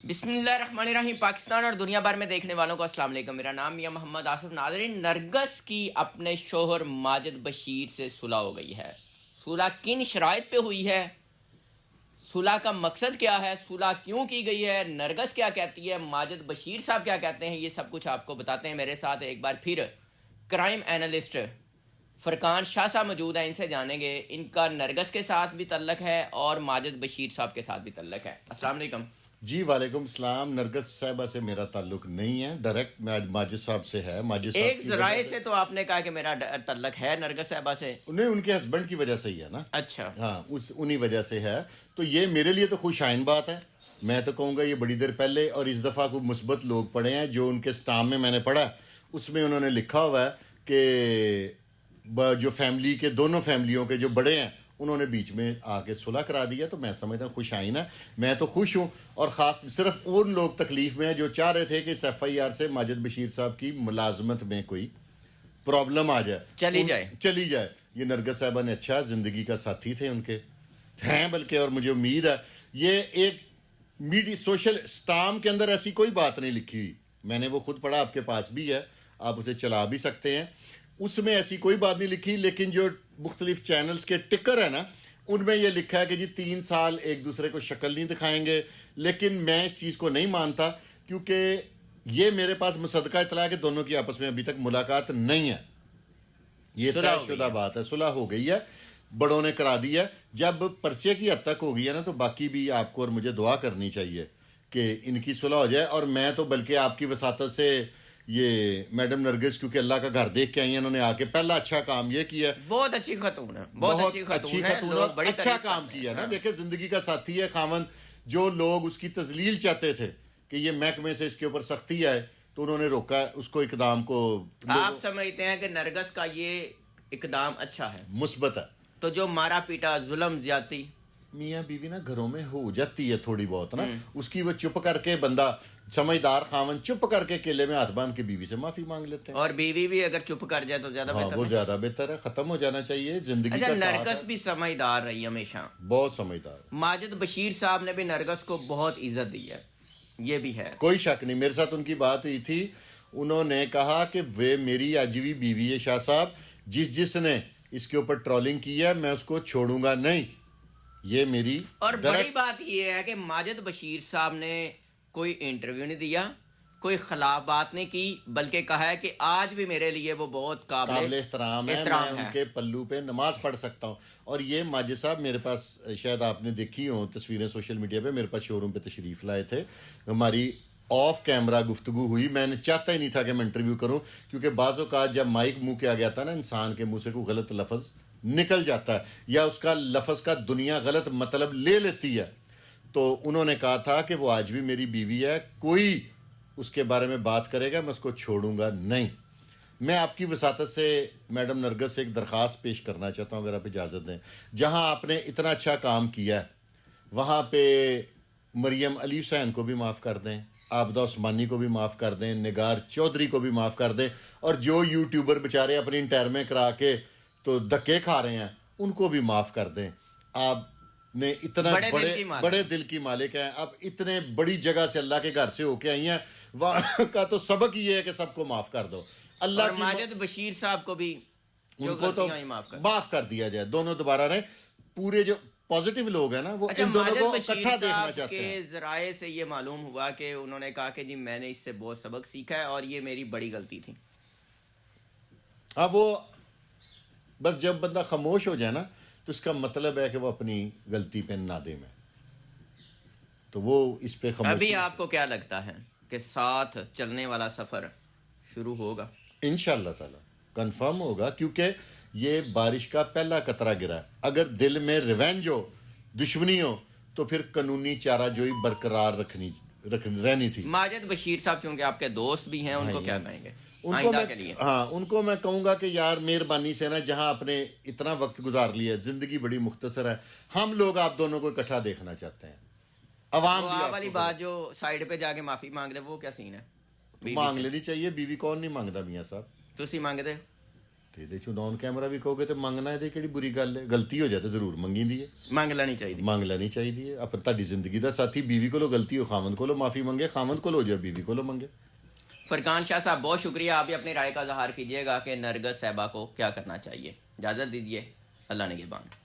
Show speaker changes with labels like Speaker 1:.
Speaker 1: بسم اللہ الرحمن الرحیم. پاکستان اور دنیا بھر میں دیکھنے والوں کو السلام علیکم. میرا نام میاں محمد آصف. ناظرین، نرگس کی اپنے شوہر ماجد بشیر سے صلح ہو گئی ہے. صلح کن شرائط پہ ہوئی ہے؟ صلح کا مقصد کیا ہے؟ صلح کیوں کی گئی ہے؟ نرگس کیا کہتی ہے؟ ماجد بشیر صاحب کیا کہتے ہیں؟ یہ سب کچھ آپ کو بتاتے ہیں. میرے ساتھ ایک بار پھر کرائم اینالسٹ فرقان شاہ صاحب موجود ہیں. ان سے جانیں گے ان کا نرگس کے ساتھ بھی تعلق ہے اور ماجد بشیر صاحب کے ساتھ بھی تعلق ہے. السلام علیکم.
Speaker 2: جی وعلیکم السلام. نرگس صاحبہ سے میرا تعلق نہیں ہے، ڈائریکٹ ماجد صاحب سے ہے. ماجد صاحب
Speaker 1: ایک ذرائع سے تو آپ نے کہا کہ میرا تعلق ہے نرگس صاحبہ سے.
Speaker 2: انہیں ان کے ہسبینڈ کی وجہ سے ہی ہے نا.
Speaker 1: اچھا
Speaker 2: ہاں، انہی وجہ سے ہے. تو یہ میرے لیے تو خوش آئین بات ہے. میں تو کہوں گا یہ بڑی دیر پہلے اور اس دفعہ کو مثبت لوگ پڑھے ہیں. جو ان کے سٹام میں نے پڑھا اس میں انہوں نے لکھا ہوا ہے کہ جو فیملی کے دونوں فیملیوں کے جو بڑے ہیں انہوں نے بیچ میں آ کے صلح کرا دیا. تو میں سمجھتا ہوں خوش آئین ہے. میں تو خوش ہوں. اور خاص صرف ان لوگ تکلیف میں ہیں جو چاہ رہے تھے کہ اس ایف آئی آر سے ماجد بشیر صاحب کی ملازمت میں کوئی پرابلم آ جائے، چلی جائے. یہ نرگس صاحبہ نے اچھا زندگی کا ساتھی تھے ان کے ہیں بلکہ. اور مجھے امید ہے یہ ایک میڈیا سوشل سٹام کے اندر ایسی کوئی بات نہیں لکھی ہوئی. میں نے وہ خود پڑھا، آپ کے پاس بھی ہے، آپ اسے چلا بھی سکتے ہیں. اس میں ایسی کوئی بات نہیں لکھی. لیکن جو مختلف چینلز کے ٹکر ہیں نا، ان میں یہ لکھا ہے کہ جی 3 سال ایک دوسرے کو شکل نہیں دکھائیں گے. لیکن میں اس چیز کو نہیں مانتا کیونکہ یہ میرے پاس مصدقہ اطلاع ہے کہ دونوں کی آپس میں ابھی تک ملاقات نہیں ہے. یہ طے شدہ بات ہے، صلح ہو گئی ہے، بڑوں نے کرا دی ہے. جب پرچے کی حد تک ہو گئی ہے نا تو باقی بھی آپ کو اور مجھے دعا کرنی چاہیے کہ ان کی صلح ہو جائے. اور میں تو بلکہ آپ کی وساطت سے یہ میڈم نرگس کیونکہ اللہ کا گھر دیکھ کے آئی ہیں، انہوں نے آ کے پہلا اچھا کام یہ کیا.
Speaker 1: بہت اچھی خاتون ہے، بہت اچھی خاتون ہے. لوگ بڑی
Speaker 2: اچھا کام کیا نا. دیکھیں زندگی کا ساتھی ہے خاوند. جو لوگ اس کی تذلیل چاہتے تھے کہ یہ محکمے سے اس کے اوپر سختی آئے تو انہوں نے روکا اس کو، اقدام کو.
Speaker 1: آپ سمجھتے ہیں کہ نرگس کا یہ اقدام اچھا ہے،
Speaker 2: مثبت ہے؟
Speaker 1: تو جو مارا پیٹا، ظلم زیادتی
Speaker 2: میاں بیوی نا گھروں میں ہو جاتی ہے تھوڑی بہت نا. اس کی وہ چپ کر کے بندہ سمجھدار خاون چپ کر کے کیلے میں ہاتھ باندھ کے بیوی سے معافی مانگ لیتے ہیں.
Speaker 1: اور بیوی بھی اگر چپ کر جائے تو زیادہ بہتر.
Speaker 2: وہ زیادہ بہتر ہے، ختم ہو جانا چاہیے زندگی کا.
Speaker 1: نرگس بھی سمجھدار رہی ہمیشہ،
Speaker 2: بہت سمجھدار.
Speaker 1: ماجد بشیر صاحب نے بھی نرگس کو بہت عزت دی ہے، یہ بھی ہے،
Speaker 2: کوئی شک نہیں. میرے ساتھ ان کی بات ہوئی تھی، انہوں نے کہا کہ وہ میری آجیوی بیوی ہے شاہ صاحب، جس نے اس کے اوپر ٹرولنگ کی ہے میں اس کو چھوڑوں گا نہیں. یہ میری.
Speaker 1: اور بڑی بات یہ ہے کہ ماجد بشیر صاحب نے کوئی انٹرویو نہیں دیا، کوئی خلاف بات نہیں کی، بلکہ کہا ہے کہ آج بھی میرے لیے وہ بہت قابل
Speaker 2: احترام ہے. میں ان کے پلو پہ نماز پڑھ سکتا ہوں. اور یہ ماجد صاحب میرے پاس، شاید آپ نے دیکھی ہوں تصویریں سوشل میڈیا پہ، میرے پاس شو روم پہ تشریف لائے تھے. ہماری آف کیمرہ گفتگو ہوئی. میں نے چاہتا ہی نہیں تھا کہ میں انٹرویو کروں کیونکہ بعض اوقات جب مائک منہ کے آ گیا تھا نا، انسان کے منہ سے کوئی غلط لفظ نکل جاتا ہے یا اس کا لفظ کا دنیا غلط مطلب لے لیتی ہے. تو انہوں نے کہا تھا کہ وہ آج بھی میری بیوی ہے، کوئی اس کے بارے میں بات کرے گا میں اس کو چھوڑوں گا نہیں. میں آپ کی وساطت سے میڈم نرگس سے ایک درخواست پیش کرنا چاہتا ہوں اگر آپ اجازت دیں. جہاں آپ نے اتنا اچھا کام کیا ہے وہاں پہ مریم علی حسین کو بھی معاف کر دیں، عابدہ عثمانی کو بھی معاف کر دیں، نگار چودھری کو بھی معاف کر دیں. اور جو یوٹیوبر بیچارے اپنی انٹرمیں کرا کے تو دھکے کھا رہے ہیں ان کو بھی معاف کر دیں. آپ نے اتنا بڑے دل کی مالک ہیں، آپ اتنے بڑی جگہ سے اللہ کے گھر سے ہو کے آئی ہیں، وہاں کا تو سبق یہ ہے کہ سب کو معاف کر دو. اللہ کی
Speaker 1: ماجد بشیر صاحب کو بھی
Speaker 2: ان کو تو معاف کر دیا جائے. دونوں دوبارہ رہیں. پورے جو پازیٹیو لوگ ہیں نا وہ ان دونوں کو اکٹھا دیکھنا چاہتے ہیں.
Speaker 1: ذرائع سے یہ معلوم ہوا کہ انہوں نے کہا کہ جی میں نے اس سے بہت سبق سیکھا ہے اور یہ میری بڑی غلطی تھی.
Speaker 2: ہاں، وہ بس جب بندہ خاموش ہو جائے نا تو اس کا مطلب ہے کہ وہ اپنی غلطی پہ نادم ہے. تو وہ اس پہ خاموش.
Speaker 1: ابھی آپ کو کیا لگتا ہے کہ ساتھ چلنے والا سفر شروع ہوگا؟
Speaker 2: انشاءاللہ تعالی کنفرم ہوگا کیونکہ یہ بارش کا پہلا قطرہ گرا ہے. اگر دل میں ریونج ہو، دشمنی ہو تو پھر قانونی چارہ جوئی برقرار رہنی تھی.
Speaker 1: ماجد بشیر صاحب چونکہ آپ کے دوست بھی ہیں، ان کو کیا کہیں گے
Speaker 2: ان کو میں کہوں گا کہ یار مہربانی سے نا، جہاں آپ نے اتنا وقت گزار لیا ہے، زندگی بڑی مختصر ہے، ہم لوگ آپ دونوں کو اکٹھا دیکھنا چاہتے ہیں. عوام
Speaker 1: والی بات جو سائڈ پہ جا کے معافی مانگ رہے وہ کیا سین ہے؟
Speaker 2: مانگ لینی چاہیے. بیوی کون نہیں مانگتا میاں صاحب؟
Speaker 1: تسی مانگ دے
Speaker 2: ਤੇ ਇਹਦੇ ਚੋਂ ਨੌਨ ਕੈਮਰਾ ਵੀ ਕਹੋਗੇ ਤੇ ਮੰਗਣਾ ਇਹਦੇ ਕਿਹੜੀ ਬੁਰੀ ਗੱਲ ਹੈ? ਗਲਤੀ ਹੋ ਜਾਏ ਤਾਂ ਜ਼ਰੂਰ ਮੰਗੀਦੀ ਹੈ,
Speaker 1: ਮੰਗ ਲੈਣੀ ਚਾਹੀਦੀ।
Speaker 2: ਮੰਗ ਲੈਣੀ ਚਾਹੀਦੀ ਹੈ। ਆਪਾਂ ਤੁਹਾਡੀ ਜ਼ਿੰਦਗੀ ਦਾ ਸਾਥੀ بیوی ਕੋਲੋਂ ਗਲਤੀ ਹੋ ਖਾਵند ਕੋਲੋਂ ਮਾਫੀ ਮੰਗੇ, ਖਾਵند ਕੋਲ ਹੋ ਜਾਏ بیوی ਕੋਲੋਂ منگے.
Speaker 1: فرقان شاہ صاحب بہت شکریہ، آپ بھی اپنی رائے کا اظہار کیجیے گا کہ نرگس صاحبہ کو کیا کرنا چاہیے. اجازت دیجیے، اللہ نگہبان.